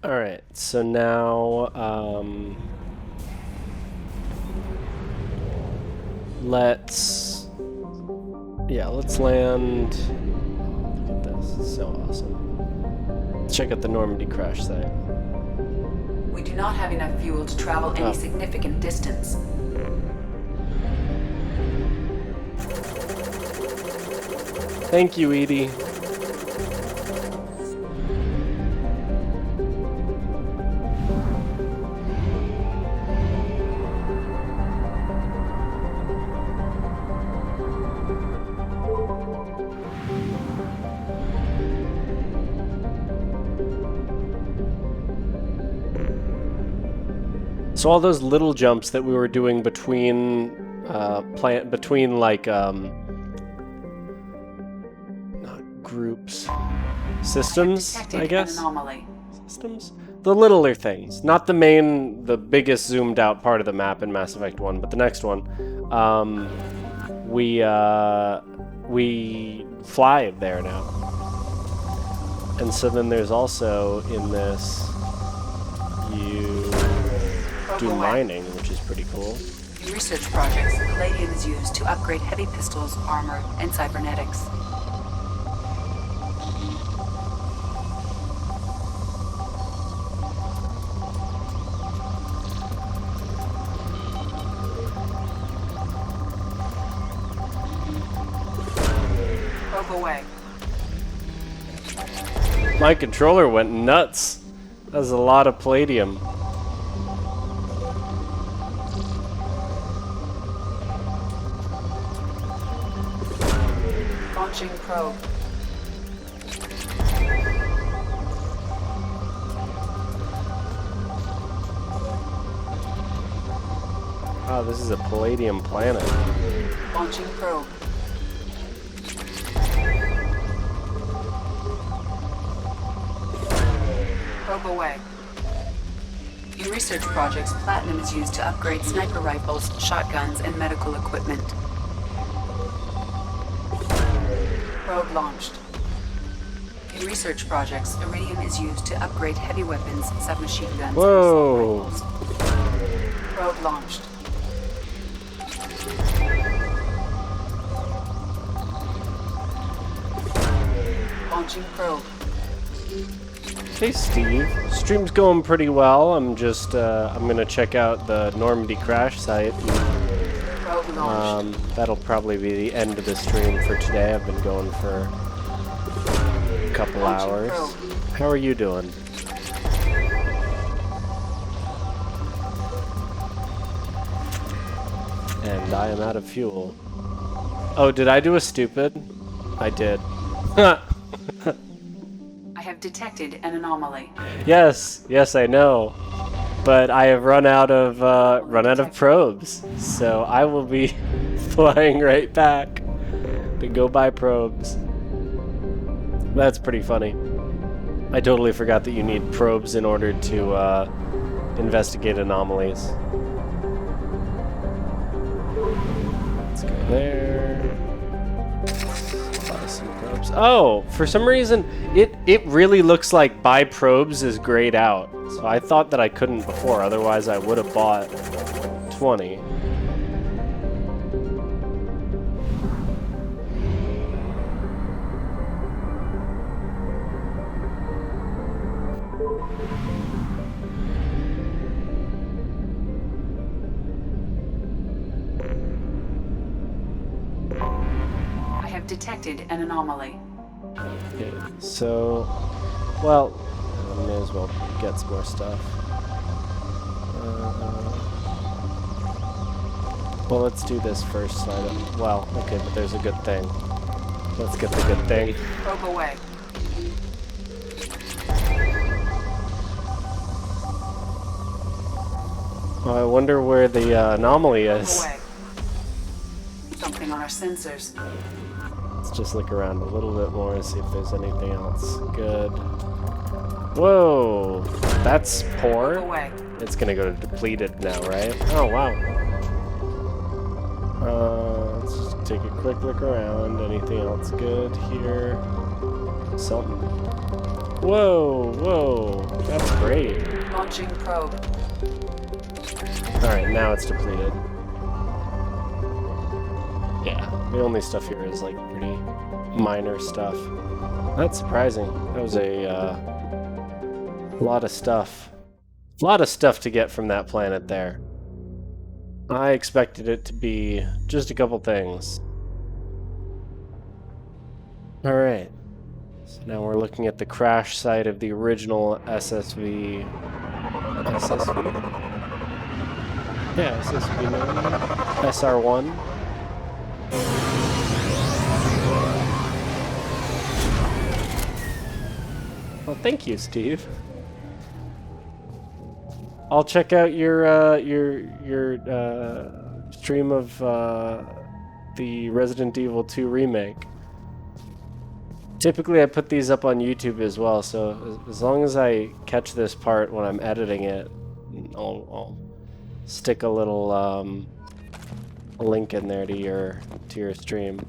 Alright, so now, let's land. Look at this, this is so awesome. Let's check out the Normandy crash site. We do not have enough fuel to travel any significant distance. Thank you, Edie. So all those little jumps that we were doing between not groups, systems, I guess. Systems? The littler things, not the biggest zoomed out part of the map in Mass Effect 1, but the next one. We fly there now. And so then there's also in this, you do mining, which is pretty cool. In research projects, palladium is used to upgrade heavy pistols, armor, and cybernetics. Probe away. My controller went nuts. That was a lot of palladium. Launching probe. Oh, this is a palladium planet. Launching probe. Probe away. In research projects, platinum is used to upgrade sniper rifles, shotguns, and medical equipment. Probe launched. In research projects, iridium is used to upgrade heavy weapons, submachine guns, Whoa. and assault rifles. Probe launched. Launching probe. Hey Steve, stream's going pretty well. I'm just, I'm gonna check out the Normandy crash site. Probe launched. That'll probably be the end of the stream for today. I've been going for a couple hours. How are you doing? And I am out of fuel. Oh, did I do a stupid? I did. I have detected an anomaly. Yes, I know. But I have run out of probes, so I will be flying right back to go buy probes. That's pretty funny. I totally forgot that you need probes in order to investigate anomalies. Let's go there. Buy some probes. Oh, for some reason, it really looks like buy probes is grayed out. So I thought that I couldn't before, otherwise I would have bought 20. I have detected an anomaly. Okay, so, well, I may as well get some more stuff. Well, let's do this first. So I don't, well, okay, but there's a good thing. Let's get the good thing. Probe away. Oh, I wonder where the anomaly is. Away. Something on our sensors. Let's just look around a little bit more and see if there's anything else good. Whoa, that's poor. Away. It's gonna go to depleted now, right? Oh, wow. Let's just take a quick look around. Anything else good here? Something. Whoa, that's great. Launching probe. Alright, now it's depleted. Yeah, the only stuff here is like pretty minor stuff. That's surprising. That was a lot of stuff. A lot of stuff to get from that planet there. I expected it to be just a couple things. Alright. So now we're looking at the crash site of the original SSV. Yeah, SSV SR1. Well, thank you, Steve. I'll check out your stream of the Resident Evil 2 remake. Typically, I put these up on YouTube as well, so as long as I catch this part when I'm editing it, I'll stick a little link in there to your stream.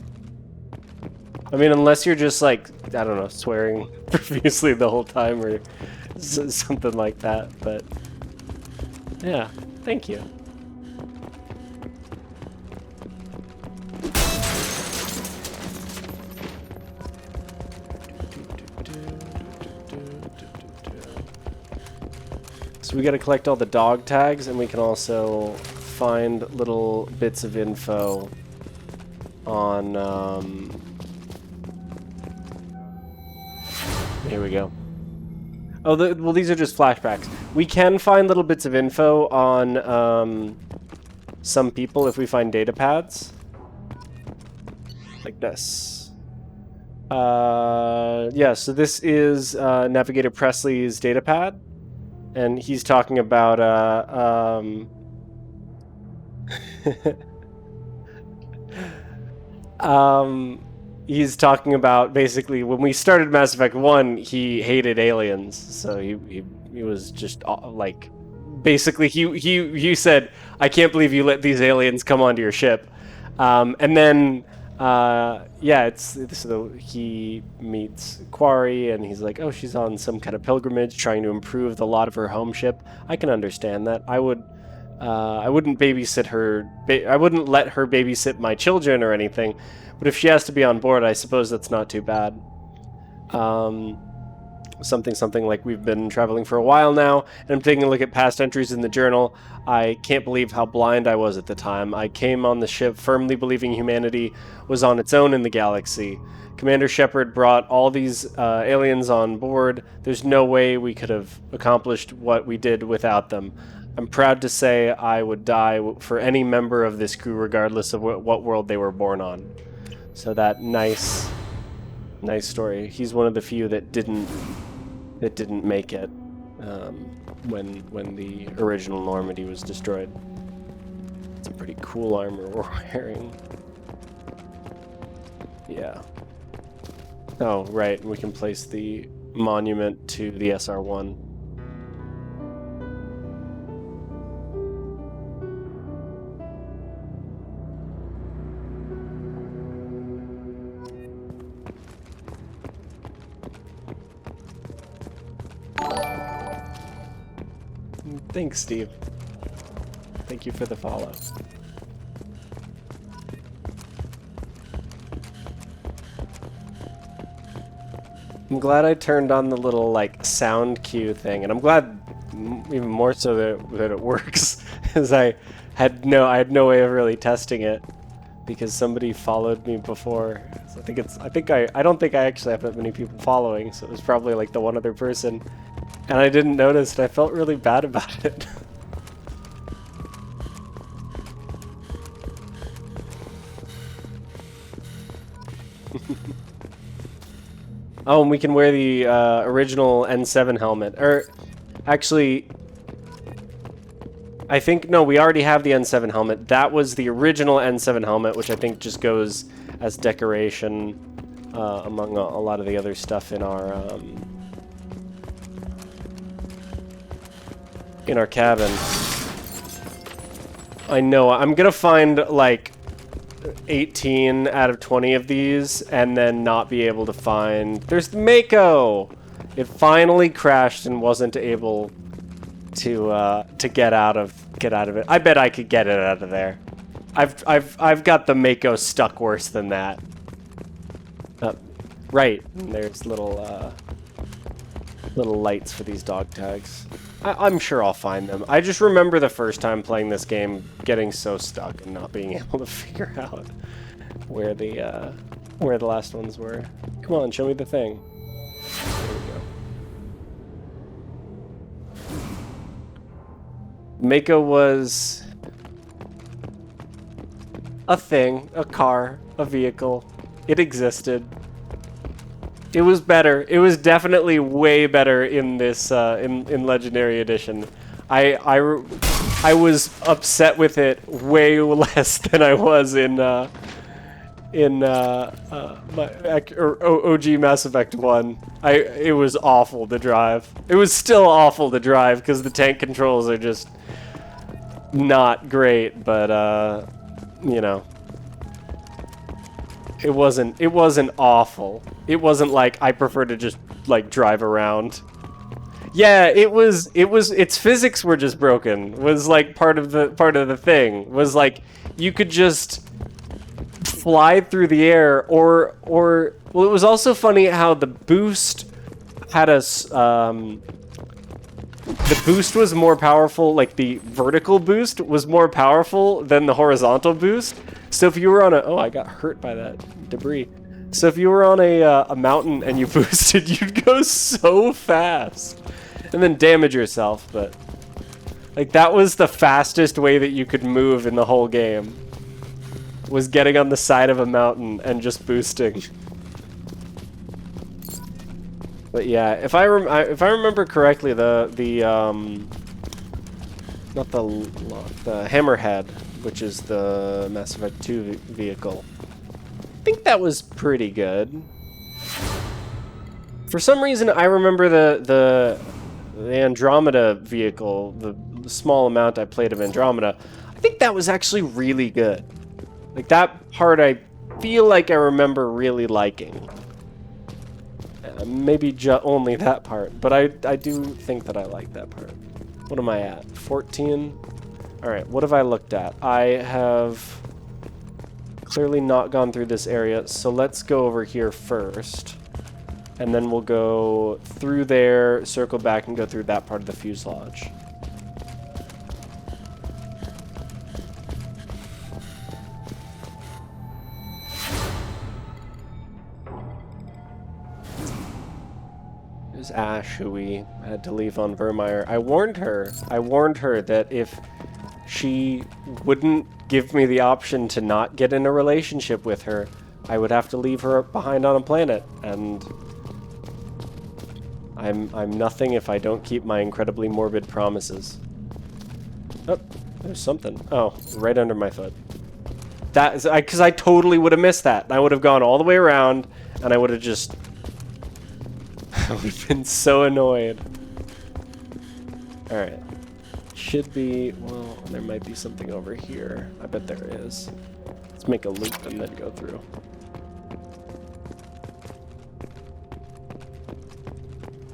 I mean, unless you're just like, I don't know, swearing profusely the whole time or something like that, but yeah, thank you. So we gotta collect all the dog tags, and we can also find little bits of info on, here we go. Oh, well, these are just flashbacks. We can find little bits of info on some people if we find data pads. Like this. Yeah, so this is Navigator Presley's data pad. And he's talking about, he's talking about basically when we started Mass Effect 1, he hated aliens. So he was just like, basically he said, I can't believe you let these aliens come onto your ship. And then, yeah, so he meets Quarry and he's like, oh, she's on some kind of pilgrimage trying to improve the lot of her home ship. I can understand that. I wouldn't babysit her. I wouldn't let her babysit my children or anything. But if she has to be on board, I suppose that's not too bad. Something like we've been traveling for a while now, and I'm taking a look at past entries in the journal. I can't believe how blind I was at the time. I came on the ship firmly believing humanity was on its own in the galaxy. Commander Shepard brought all these aliens on board. There's no way we could have accomplished what we did without them. I'm proud to say I would die for any member of this crew, regardless of what world they were born on. So that nice story. He's one of the few that didn't make it when the original Normandy was destroyed. It's a pretty cool armor we're wearing. Yeah. Oh, right. We can place the monument to the SR1. Thanks, Steve. Thank you for the follow. I'm glad I turned on the little like sound cue thing, and I'm glad even more so that it works, as I had no way of really testing it because somebody followed me before. So I don't think I actually have that many people following, so it was probably like the one other person. And I didn't notice, and I felt really bad about it. Oh, and we can wear the original N7 helmet. Or, actually, I think, no, we already have the N7 helmet. That was the original N7 helmet, which I think just goes as decoration among a lot of the other stuff in our cabin. I know, I'm gonna find like 18 out of 20 of these and then not be able to find... There's the Mako! It finally crashed and wasn't able to get out of it. I bet I could get it out of there. I've got the Mako stuck worse than that. Right, there's little lights for these dog tags. I'm sure I'll find them. I just remember the first time playing this game getting so stuck and not being able to figure out where the last ones were. Come on, show me the thing. There we go. Mako was a thing, a car, a vehicle. It existed. It was better. It was definitely way better in this in Legendary Edition. I was upset with it way less than I was in my OG Mass Effect 1. It was awful to drive. It was still awful to drive because the tank controls are just not great, but you know. It wasn't awful. It wasn't like I prefer to just like drive around. Yeah, its physics were just broken. Was like part of the thing. Was like you could just fly through the air or well, it was also funny how the boost had the boost was more powerful, like the vertical boost was more powerful than the horizontal boost. So if you were on oh, I got hurt by that debris. So if you were on a mountain and you boosted, you'd go so fast and then damage yourself. But like that was the fastest way that you could move in the whole game, was getting on the side of a mountain and just boosting. But yeah, if I remember correctly, not the Hammerhead, which is the Mass Effect 2 vehicle, I think that was pretty good. For some reason, I remember the Andromeda vehicle, the small amount I played of Andromeda, I think that was actually really good. Like that part, I feel like I remember really liking. Maybe only that part, but I do think that I like that part. What am I at? 14? Alright, what have I looked at? I have clearly not gone through this area, so let's go over here first. And then we'll go through there, circle back, and go through that part of the fuselage. There's Ash, who we had to leave on Vermeer. I warned her that if she wouldn't give me the option to not get in a relationship with her, I would have to leave her behind on a planet, and I'm nothing if I don't keep my incredibly morbid promises. Oh, there's something. Oh, right under my foot. That is because I totally would have missed that. I would have gone all the way around, and I would have just I would have been so annoyed. Alright. Should be, well, there might be something over here. I bet there is. Let's make a loop and then go through.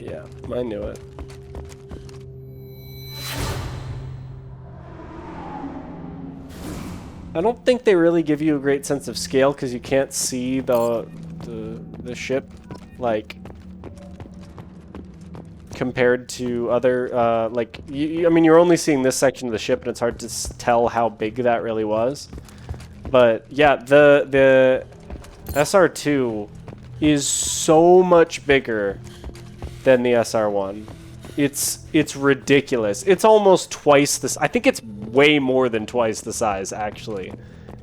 Yeah, I knew it. I don't think they really give you a great sense of scale because you can't see the ship, like, compared to other, like, I mean, you're only seeing this section of the ship, and it's hard to tell how big that really was. But yeah, the SR2 is so much bigger than the SR1. It's ridiculous. It's almost twice this. I think it's way more than twice the size, actually,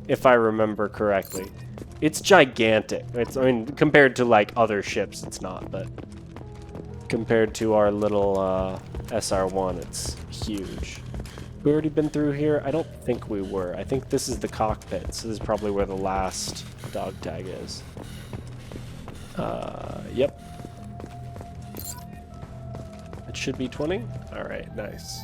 if I remember correctly. It's gigantic. I mean, compared to like other ships, it's not, but compared to our little SR1, it's huge. We already been through here? I don't think we were. I think this is the cockpit, so this is probably where the last dog tag is. Yep. It should be 20? Alright, nice.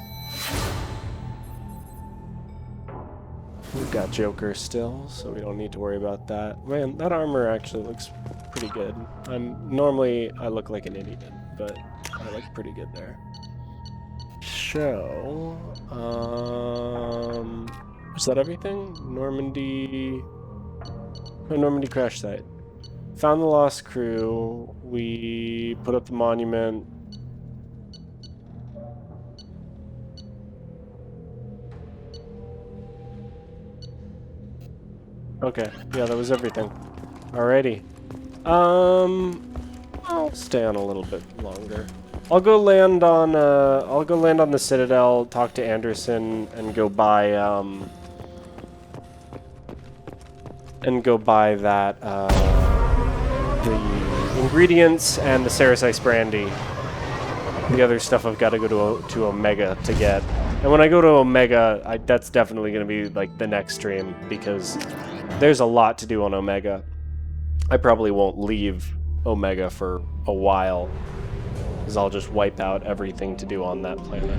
We've got Joker still, so we don't need to worry about that. Man, that armor actually looks pretty good. Normally I look like an idiot, but I look pretty good there. show. Was that everything? Normandy. Oh, Normandy crash site. Found the lost crew. We put up the monument. Okay, yeah, that was everything. Alrighty. I'll stay on a little bit longer. I'll go land on the Citadel, talk to Anderson, and go buy that the ingredients and the Ceres Ice Brandy. The other stuff I've got to go to Omega to get. And when I go to Omega, that's definitely going to be like the next stream, because there's a lot to do on Omega. I probably won't leave Omega for a while, because I'll just wipe out everything to do on that planet.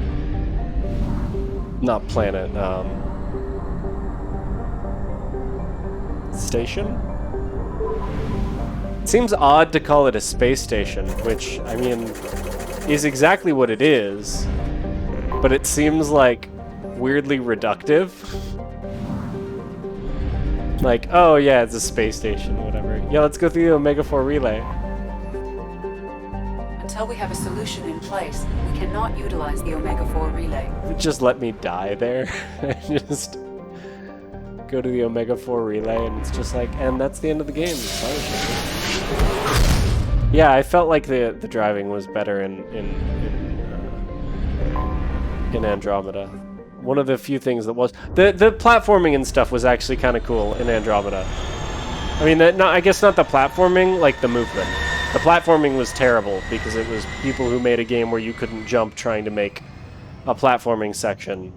Not planet, station? It seems odd to call it a space station, which, I mean, is exactly what it is, but it seems like weirdly reductive. Like, oh yeah, it's a space station, whatever. Yeah, let's go through the Omega-4 relay. Until we have a solution in place, we cannot utilize the Omega-4 relay. Just let me die there. Just go to the Omega-4 relay, and it's just like, and that's the end of the game. Yeah, I felt like the driving was better in Andromeda. One of the few things that was the platforming and stuff was actually kind of cool in Andromeda. I mean, I guess not the platforming, like the movement. The platforming was terrible because it was people who made a game where you couldn't jump trying to make a platforming section.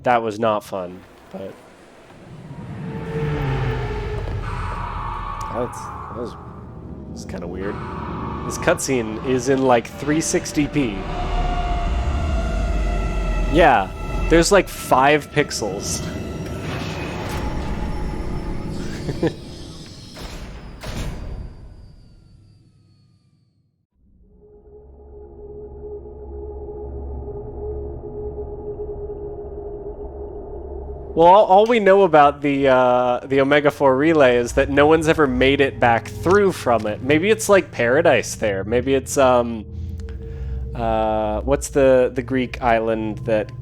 That was not fun, but that was kind of weird. This cutscene is in like 360p. Yeah, there's like 5 pixels. Well, all we know about the Omega-4 relay is that no one's ever made it back through from it. Maybe it's like paradise there. Maybe it's what's the Greek island that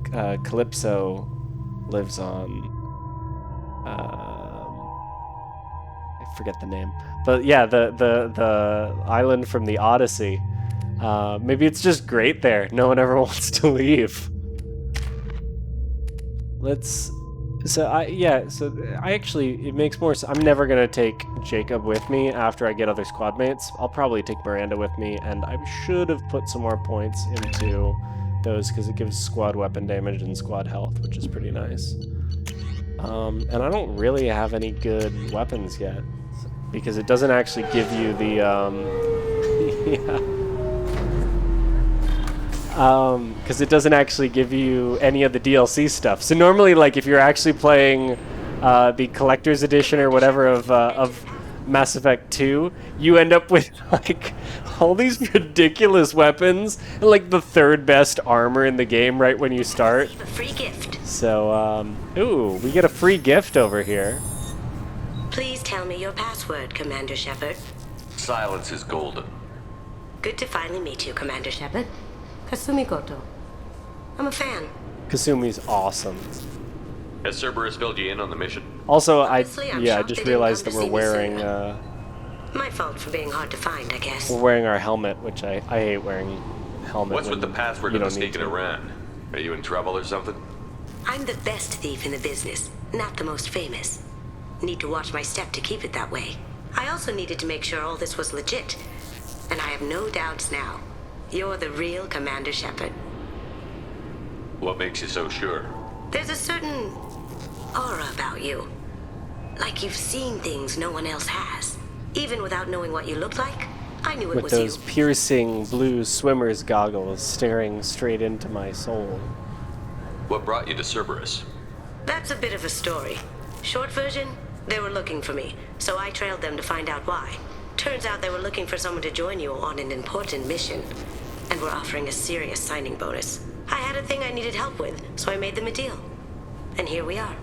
Calypso lives on? I forget the name. But yeah, the island from the Odyssey. Maybe it's just great there. No one ever wants to leave. So I actually, it makes more sense. I'm never going to take Jacob with me after I get other squad mates. I'll probably take Miranda with me, and I should have put some more points into those because it gives squad weapon damage and squad health, which is pretty nice. And I don't really have any good weapons yet because it doesn't actually give you the, yeah. Because it doesn't actually give you any of the DLC stuff. So normally, like, if you're actually playing the Collector's Edition or whatever of Mass Effect 2, you end up with, like, all these ridiculous weapons and, like, the 3rd best armor in the game right when you start. A free gift. So, ooh, we get a free gift over here. Please tell me your password, Commander Shepard. Silence is golden. Good to finally meet you, Commander Shepard. Kasumi Goto. I'm a fan. Kasumi's awesome. Has Cerberus filled you in on the mission? Also, Honestly, I'm I shocked just they realized didn't that come we're to see me wearing sooner. My fault for being hard to find, I guess. we're wearing our helmet, which I hate wearing helmet. What's with the password you of the don't need sneaking to. around? Are you in trouble or something? I'm the best thief in the business, not the most famous. Need to watch my step to keep it that way. I also needed to make sure all this was legit. And I have no doubts now. You're the real Commander Shepard. What makes you so sure? There's a certain aura about you. Like you've seen things no one else has. Even without knowing what you looked like, I knew it With was those you. piercing blue swimmer's goggles staring straight into my soul. What brought you to Cerberus? That's a bit of a story. Short version, they were looking for me, so I trailed them to find out why. Turns out they were looking for someone to join you on an important mission, and were offering a serious signing bonus. I had a thing I needed help with, so I made them a deal. And here we are.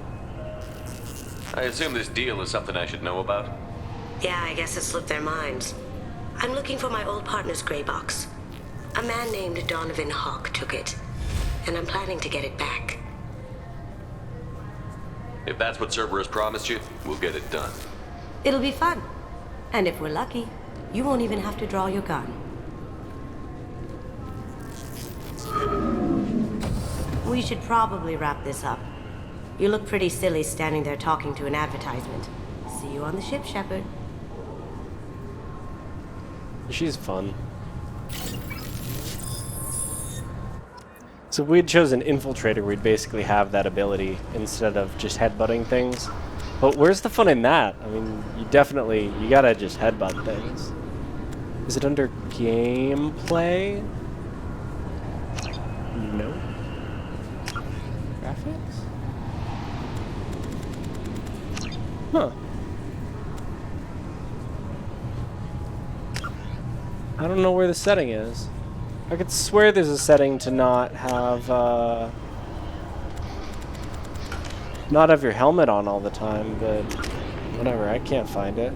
I assume this deal is something I should know about? Yeah, I guess it slipped their minds. I'm looking for my old partner's gray box. A man named Donovan Hawk took it, and I'm planning to get it back. If that's what Cerberus promised you, we'll get it done. It'll be fun. And if we're lucky, you won't even have to draw your gun. We should probably wrap this up. You look pretty silly standing there talking to an advertisement. See you on the ship, Shepard. She's fun. So if we'd chosen Infiltrator, we'd basically have that ability instead of just headbutting things. But where's the fun in that? I mean, you gotta just headbutt things. Is it under gameplay? No. Graphics? Huh. I don't know where the setting is. I could swear there's a setting to not have your helmet on all the time, but whatever, I can't find it.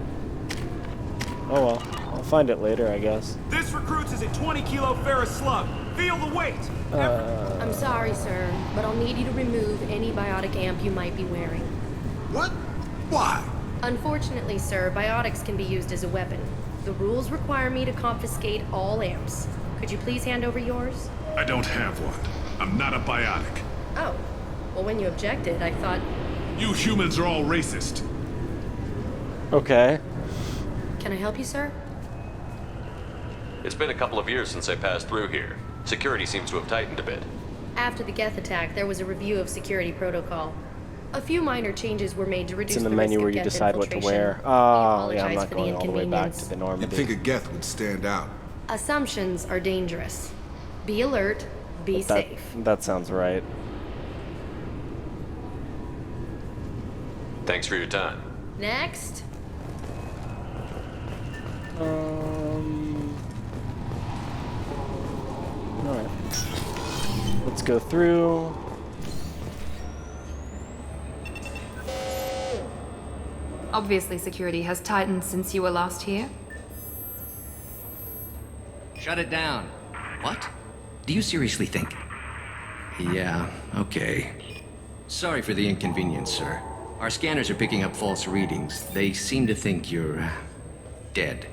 Oh well, I'll find it later, I guess. This recruits is a 20-kilo ferrous slug. Feel the weight. I'm sorry, sir, but I'll need you to remove any biotic amp you might be wearing. What? Why? Unfortunately, sir, biotics can be used as a weapon. The rules require me to confiscate all amps. Could you please hand over yours? I don't have one. I'm not a biotic. Oh. Well, when you objected, I thought... You humans are all racist. Okay. Can I help you, sir? It's been a couple of years since I passed through here. Security seems to have tightened a bit. After the Geth attack, there was a review of security protocol. A few minor changes were made to reduce It's in the the menu risk where of you Geth decide what to infiltration. wear. We Oh, yeah, I'm apologize not for the going all the way back to inconvenience. the You'd Normandy. think a Geth would stand out. Assumptions are dangerous. Be alert, be safe. That sounds right. Thanks for your time. Next. Alright. Let's go through. Obviously, security has tightened since you were last here. Shut it down. What? Do you seriously think? Yeah, okay. Sorry for the inconvenience, sir. Our scanners are picking up false readings. They seem to think you're dead.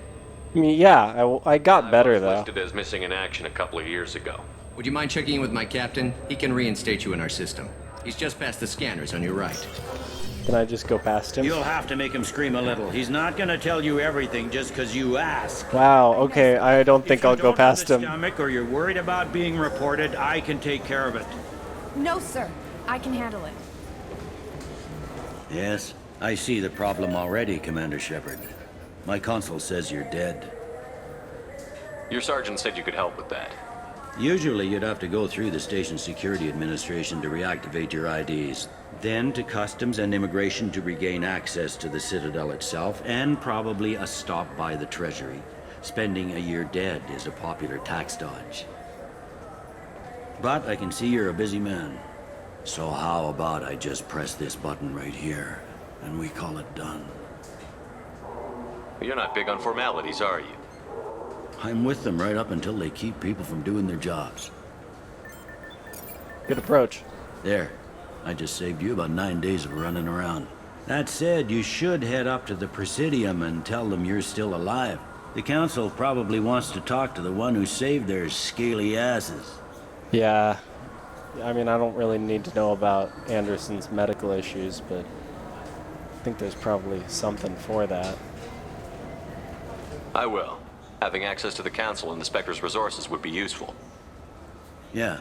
I mean, yeah, I got better, I was though. listed as missing in action a couple of years ago. Would you mind checking in with my captain? He can reinstate you in our system. He's just past the scanners on your right. Can I just go past him? You'll have to make him scream a little. He's not gonna tell you everything just because you ask. Wow, okay, I don't think I'll go past him. If you don't have the stomach or you're worried about being reported, I can take care of it. No, sir. I can handle it. Yes, I see the problem already, Commander Shepard. My console says you're dead. Your sergeant said you could help with that. Usually you'd have to go through the Station Security Administration to reactivate your IDs, then to Customs and Immigration to regain access to the Citadel itself, and probably a stop by the Treasury. Spending a year dead is a popular tax dodge. But I can see you're a busy man. So how about I just press this button right here, and we call it done? You're not big on formalities, are you? I'm with them right up until they keep people from doing their jobs. Good approach. There. I just saved you about 9 days of running around. That said, you should head up to the Presidium and tell them you're still alive. The Council probably wants to talk to the one who saved their scaly asses. Yeah. I mean, I don't really need to know about Anderson's medical issues, but I think there's probably something for that. I will. Having access to the Council and the Spectre's resources would be useful. Yeah.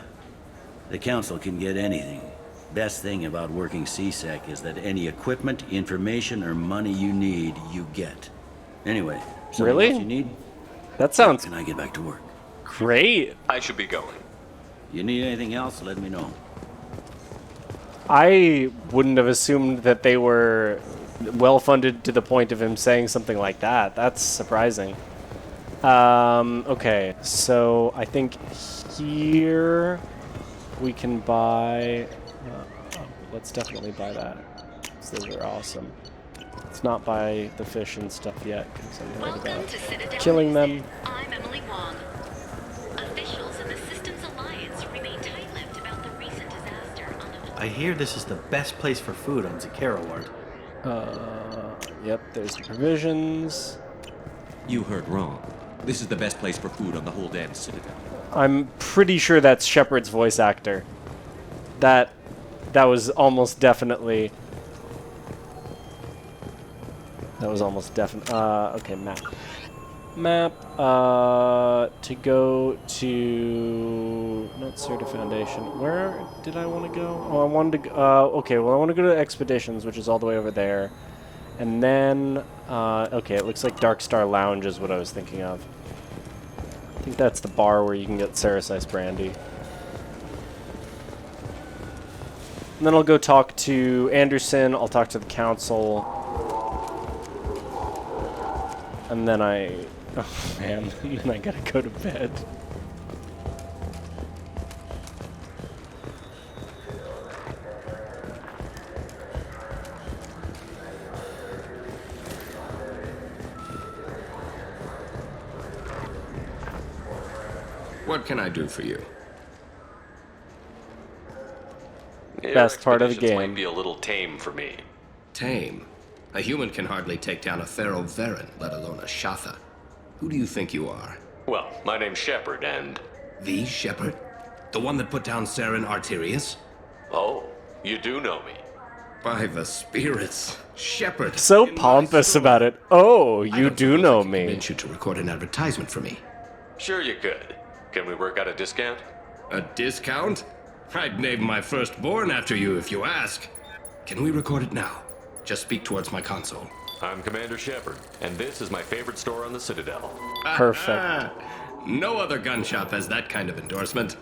The Council can get anything. Best thing about working CSEC is that any equipment, information, or money you need, you get. Anyway, something Really? else you need? That sounds Can I get back to work? great. I should be going. You need anything else, let me know. I wouldn't have assumed that they were well-funded to the point of him saying something like that. That's surprising. Okay, so I think here we can buy... let's definitely buy that. Those are awesome. Let's not buy the fish and stuff yet, because I'm worried about killing them. I'm Emily Wong. Officials in the Systems Alliance remain tight-lipped about the recent disaster on the... I hear this is the best place for food on Zakara Ward. Yep, there's the provisions. You heard wrong. This is the best place for food on the whole damn Citadel. I'm pretty sure that's Shepard's voice actor. That was almost definitely... That was almost definitely... okay, map. Map, to go to... Not Certa Foundation. Where did I want to go? Oh, I wanted to... okay, well, I want to go to Expeditions, which is all the way over there. And then... okay, it looks like Dark Star Lounge is what I was thinking of. I think that's the bar where you can get Ceres brandy. And then I'll go talk to Anderson, I'll talk to the council. And then oh man, then I gotta go to bed. What can I do for you? Best part of the game. Might be a little tame for me. Tame? A human can hardly take down a Thero Varen, let alone a Shatha. Who do you think you are? Well, my name's Shepard, and... The Shepard? The one that put down Saren Arterius? Oh, you do know me. By the spirits, Shepard. So pompous about it. Oh, you do know me. I convince you to record an advertisement for me. Sure you could. Can we work out a discount? A discount? I'd name my firstborn after you if you ask. Can we record it now? Just speak towards my console. I'm Commander Shepard, and this is my favorite store on the Citadel. Perfect. No other gun shop has that kind of endorsement.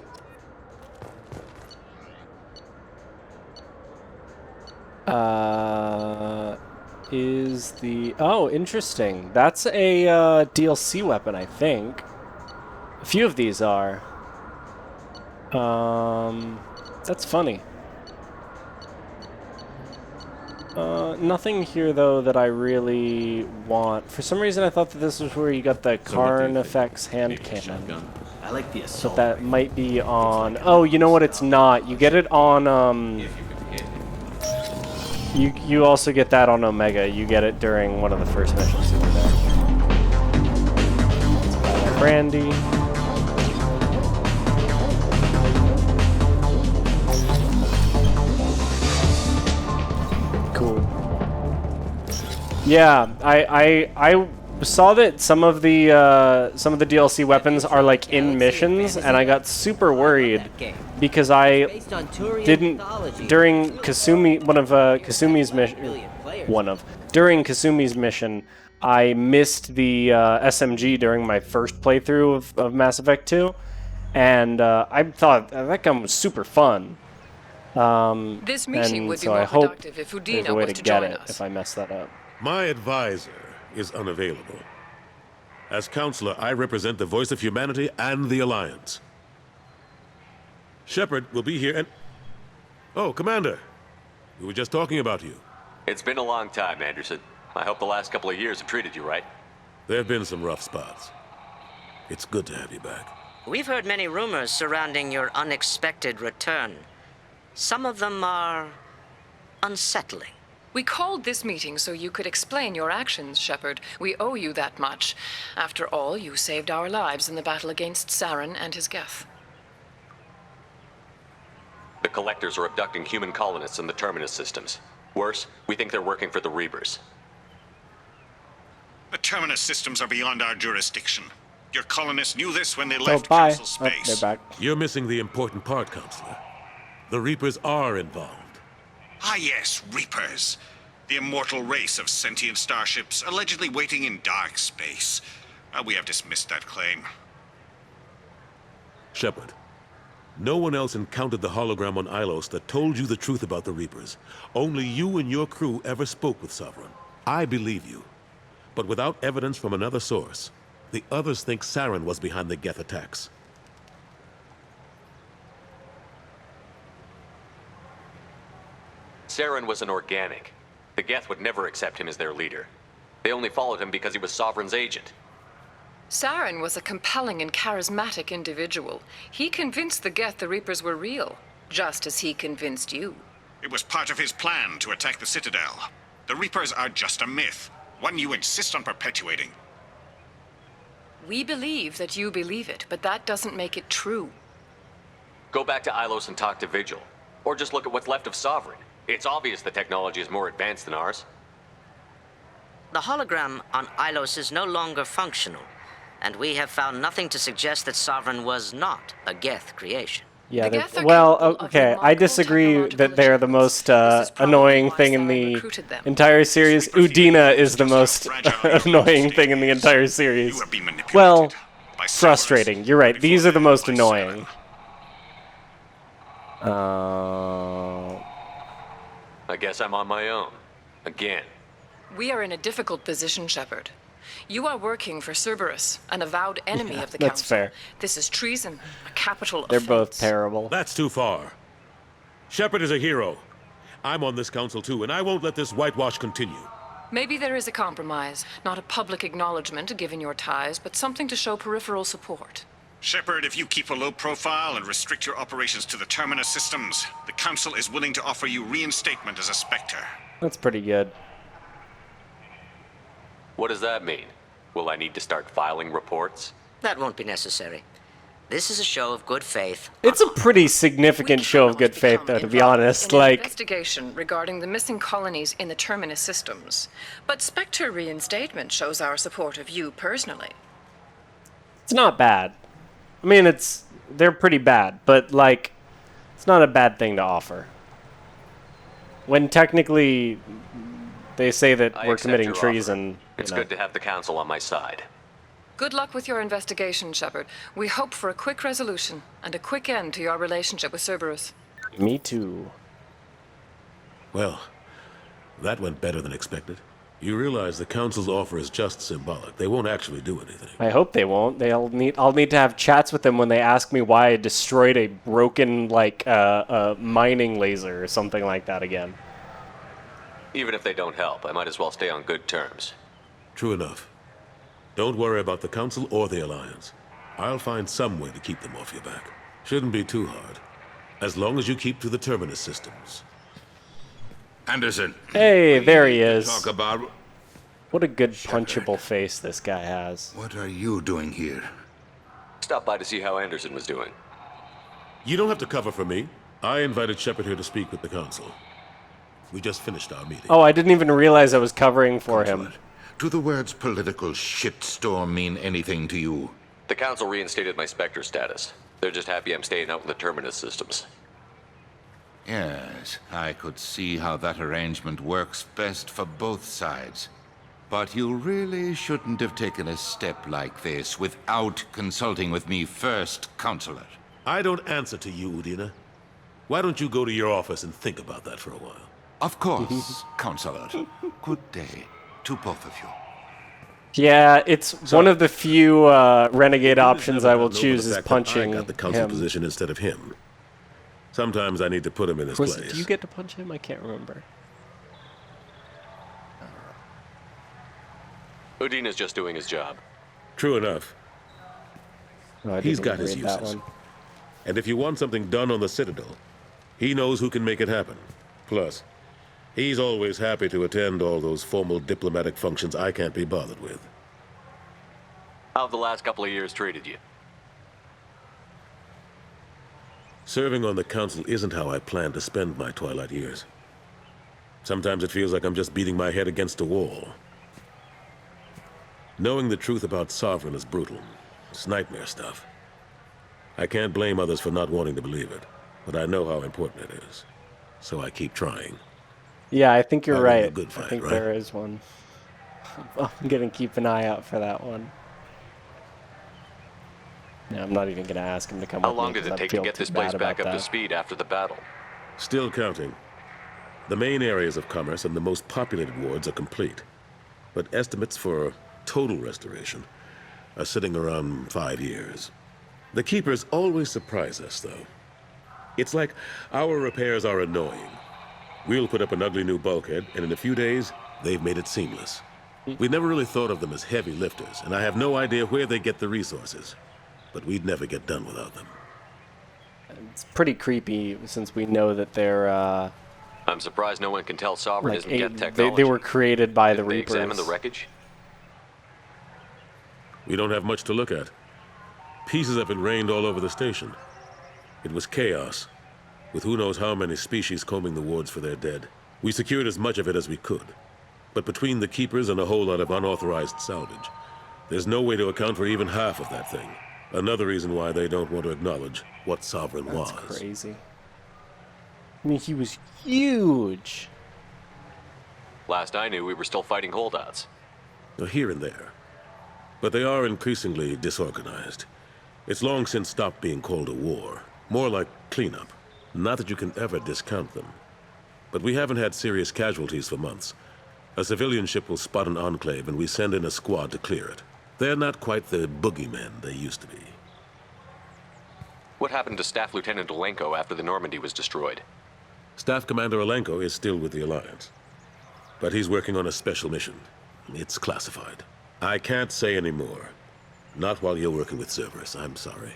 Is the... Oh, interesting. That's a DLC weapon, I think. A few of these are. That's funny. Nothing here, though, that I really want. For some reason, I thought that this was where you got the Karn effects hand cannon. I like the assault. But that might be on... Oh, you know what? It's not. You get it on... You also get that on Omega. You get it during one of the first missions over there. Let's buy that brandy. Cool. Yeah, I saw that some of the DLC weapons are like in missions, and I got super worried because I didn't during during Kasumi's mission I missed the SMG during my first playthrough of Mass Effect 2, and I thought that gun was super fun. This meeting would be so more I hope productive if there's a Udina way was to to get join it us. if I mess that up. My advisor is unavailable. As counselor, I represent the voice of humanity and the Alliance. Shepard will be here and... Oh, Commander. We were just talking about you. It's been a long time, Anderson. I hope the last couple of years have treated you right. There have been some rough spots. It's good to have you back. We've heard many rumors surrounding your unexpected return. Some of them are unsettling. We called this meeting so you could explain your actions, Shepard. We owe you that much. After all, you saved our lives in the battle against Saren and his Geth. The Collectors are abducting human colonists in the Terminus systems. Worse, we think they're working for the Reapers. The Terminus systems are beyond our jurisdiction. Your colonists knew this when they Oh, left bye. Council space. Oh, they're back. You're missing the important part, Counselor. The Reapers are involved. Ah yes, Reapers. The immortal race of sentient starships allegedly waiting in dark space. We have dismissed that claim. Shepard, no one else encountered the hologram on Ilos that told you the truth about the Reapers. Only you and your crew ever spoke with Sovereign. I believe you. But without evidence from another source, the others think Saren was behind the Geth attacks. Saren was an organic. The Geth would never accept him as their leader. They only followed him because he was Sovereign's agent. Saren was a compelling and charismatic individual. He convinced the Geth the Reapers were real, just as he convinced you. It was part of his plan to attack the Citadel. The Reapers are just a myth, one you insist on perpetuating. We believe that you believe it, but that doesn't make it true. Go back to Ilos and talk to Vigil. Or just look at what's left of Sovereign. It's obvious the technology is more advanced than ours. The hologram on Ilos is no longer functional, and we have found nothing to suggest that Sovereign was not a Geth creation. Yeah, well, okay, I disagree that they're the most annoying thing in the entire series. Udina is the most annoying thing in the entire series. Well, frustrating. You're right. These are the most annoying. I guess I'm on my own. Again. We are in a difficult position, Shepard. You are working for Cerberus, an avowed enemy of the that's Council. fair. This is treason, a capital They're offense. both terrible. That's too far. Shepard is a hero. I'm on this council too, and I won't let this whitewash continue. Maybe there is a compromise. Not a public acknowledgement given your ties, but something to show peripheral support. Shepard, if you keep a low profile and restrict your operations to the Terminus systems, the Council is willing to offer you reinstatement as a Spectre. That's pretty good. What does that mean? Will I need to start filing reports? That won't be necessary. This is a show of good faith. It's a pretty significant show of good faith, though, to be honest. An Like, investigation regarding the missing colonies in the Terminus systems. But Spectre reinstatement shows our support of you personally. it's not bad. I mean, they're pretty bad, but, like, it's not a bad thing to offer. When technically they say that I we're accept committing your treason. It's good to have the Council on my side. Good luck with your investigation, Shepard. We hope for a quick resolution and a quick end to your relationship with Cerberus. Me too. Well, that went better than expected. You realize the Council's offer is just symbolic. They won't actually do anything. I hope they won't. I'll need to have chats with them when they ask me why I destroyed a broken, like, mining laser or something like that again. Even if they don't help, I might as well stay on good terms. True enough. Don't worry about the Council or the Alliance. I'll find some way to keep them off your back. Shouldn't be too hard. As long as you keep to the Terminus systems. Anderson. Hey, there he is. Talk about... What a good punchable face this guy has. What are you doing here? Stop by to see how Anderson was doing. You don't have to cover for me. I invited Shepard here to speak with the Council. We just finished our meeting. Oh, I didn't even realize I was covering for him. Do the words political shitstorm mean anything to you? The Council reinstated my Spectre status. They're just happy I'm staying out in the Terminus systems. Yes, I could see how that arrangement works best for both sides. But you really shouldn't have taken a step like this without consulting with me first, Counselor. I don't answer to you, Udina. Why don't you go to your office and think about that for a while? Of course, Counselor. Good day to both of you. Yeah, it's one of the few renegade options I will choose is punching I got the Council him. position instead of him. Sometimes I need to put him in his place. Do you get to punch him? I can't remember. Udina's just doing his job. True enough. No, He's got his uses. And if you want something done on the Citadel, he knows who can make it happen. Plus, he's always happy to attend all those formal diplomatic functions I can't be bothered with. How have the last couple of years treated you? Serving on the Council isn't how I plan to spend my twilight years. Sometimes it feels like I'm just beating my head against a wall. Knowing the truth about Sovereign is brutal. It's nightmare stuff. I can't blame others for not wanting to believe it, but I know how important it is. So I keep trying. Yeah, I think you're right. Good fight, I think right? there is one. I'm gonna keep an eye out for that one. No, I'm not even gonna ask him to come. How with long me did it 'cause I take to feel get too this place bad back about up to that. speed after the battle? Still counting. The main areas of commerce and the most populated wards are complete. But estimates for total restoration are sitting around 5 years. The Keepers always surprise us, though. It's like our repairs are annoying, We'll put up an ugly new bulkhead, and in a few days, they've made it seamless. We never really thought of them as heavy lifters, and I have no idea where they get the resources. But we'd never get done without them. It's pretty creepy since we know that they're, I'm surprised no one can tell Sovereign like isn't Geth technology. they were created by the Did they Reapers. examine the wreckage? We don't have much to look at. Pieces of it rained all over the station. It was chaos, with who knows how many species combing the wards for their dead. We secured as much of it as we could. But between the Keepers and a whole lot of unauthorized salvage, there's no way to account for even half of that thing. Another reason why they don't want to acknowledge what Sovereign was. That's crazy. I mean, he was huge. Last I knew, we were still fighting holdouts. Here and there. But they are increasingly disorganized. It's long since stopped being called a war. More like cleanup. Not that you can ever discount them. But we haven't had serious casualties for months. A civilian ship will spot an enclave and we send in a squad to clear it. They're not quite the boogeymen they used to be. What happened to Staff Lieutenant Olenko after the Normandy was destroyed? Staff Commander Olenko is still with the Alliance. But he's working on a special mission. It's classified. I can't say any more. Not while you're working with Cerberus, I'm sorry.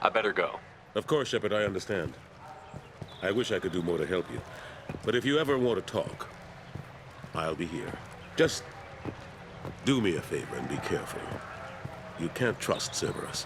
I better go. Of course, Shepard, I understand. I wish I could do more to help you. But if you ever want to talk, I'll be here. Just do me a favor and be careful. You can't trust Cerberus.